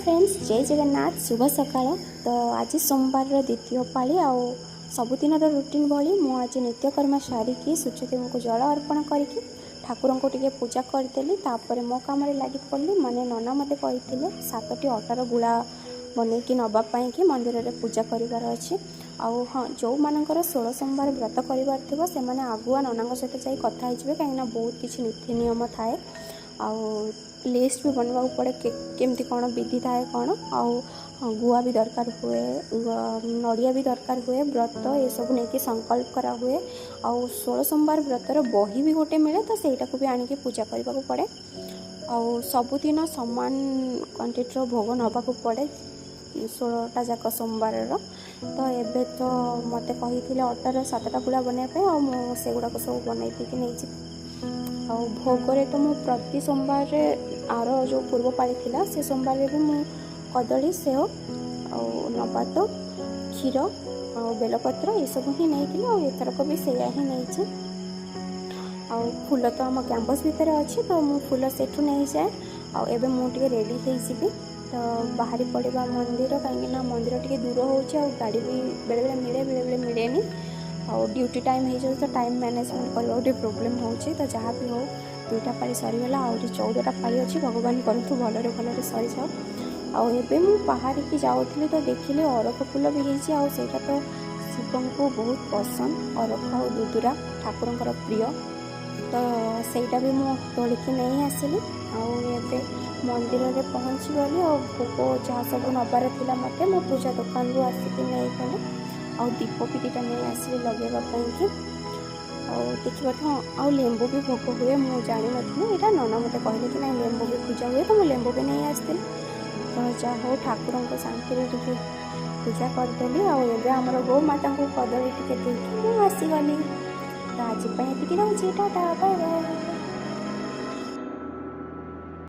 Friends जय जगन्नाथ शुभ सकाळ। तो आज सोमवार द्वितीय पाली आउ सबुदिन रुटीन भाई मुझे नित्यकर्म सारिकी सूर्यदेव को जल अर्पण करके ठाकुर को टे पूजा करदेली। तापर मो कम लगी पड़ी माने नना मते कहते 7टी अटार गुड़ा बनईकी नवापाई कि मंदिर में पूजा करार अच्छे। आउ हाँ जो मानकर 16 सोमवार व्रत करार थो से आगुआ नना सहित जा कथा हो कहीं बहुत किसी नीति नियम थाए आउ लिस्ट भी बनवा पड़े केमती कौन विधि थाए कौन आउ गुआ भी दरकार हुए नड़िया भी दरकार हुए व्रत ये सब नहीं संकल्प करा हुए। आउ 16 सोमवार व्रतर बही भी गोटे मिले तो सहीटा को भी आणिकी पूजा करने को पड़े। आउ सबुदिन सामान क्वांटिटी भोग नवाक पड़े 16टा जाक सोमवार तो एबे तो मत कही अटार 7टा गुड़ा बनवाई से गुड़ाक सब बनई थी नहीं और भोगरे तो मु प्रति सोमवार आर जो पूर्व पाली थिला से सोमवार भी मु कदली सेव और नबात क्षीर और बेलपत्र ये सब ही नहीं और एथरक भी सेया ही नहीं। और फूल तो आम कैंपस भितर अच्छी तो मु फूल सेठू नहीं जाए और एबे मु टिके रेडी हो जी तो बाहरी पड़ा मंदिर कहीं मंदिर टिके दूर हो गाड़ी भी बेले बेले मिले बेले बेले मिलेनी और ड्यूटी टाइम हो जाए तो टाइम मैनेजमेंट करवा गोटे प्रोब्लेम हो तो जहाँ भी हो 2टा पाली सरीगला आ 14टा पाली अच्छी भगवान करूँ भलरे भलरे सरी जाओ। आउ एबे मु बाहर की जाऊँगी तो देखिली अरख फूल भी होती आईटा तो शिव को बहुत पसंद अरख और दुदुरा ठाकुर प्रिय तो सहीटा भी मु तोलिकी नहीं आसली आए मंदिर में पहुँची गली और भोग जहाँ सब नबार था मत मो पूजा दुकान रू आसिक नहीं गली और दीप भी 2टा नहीं आसली लगेवाई और देखा हाँ आउ लेंबू भी भोग हुए मुझे जानी यहाँ नना मत कहले कि ना लेंबू भी पूजा हुए तो मुझे लेंबू भी नहीं आसती तो जहाँ हो ठाकुर को शांति टे पूजा करदेली आमर गो माता को कदली टे देखी आसीगली तो आज ये टाटा बाय बाय।